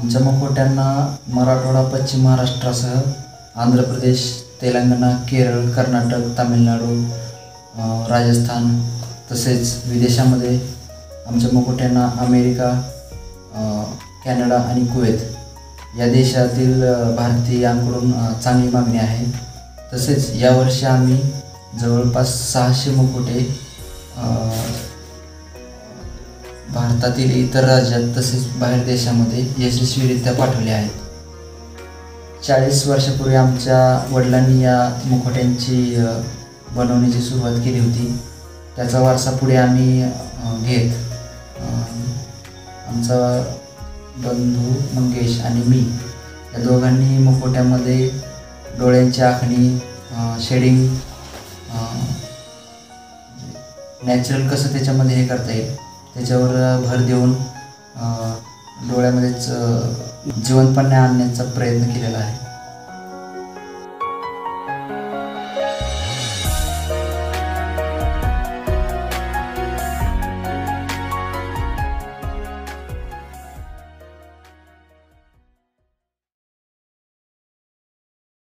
आमच्या मुखवट्यांना मराठवाडा, पश्चिम महाराष्ट्रासह आंध्र प्रदेश, तेलंगणा, केरळ, कर्नाटक, तामिळनाडू, राजस्थान तसेच विदेशामध्ये आमच्या मुखवट्यांना अमेरिका, कॅनडा आणि कुवेत या देशातील भारतीयांकडून चांगली मागणी आहे. तसेच यावर्षी आम्ही जवळपास 600 मुखवटे भारतातील इतर राज्यात तसेच बाहेर देशामध्ये यशस्वीरित्या पाठवले आहेत. 40 वर्षापूर्वी आमच्या वडिलांनी या मुखवट्यांची बनवण्याची सुरुवात केली होती. त्याचा वारसा पुढे आम्ही घेत आमचा बंधू मंगेश आणि मी या दोघांनी मुखवट्यामध्ये डोळ्यांची आखणी, शेडिंग, नॅचरल कसं त्याच्यामध्ये हे करता येईल त्याच्यावर भर देऊन डोळ्यामध्येच जिवंतपणा आणण्याचा प्रयत्न केलेला आहे.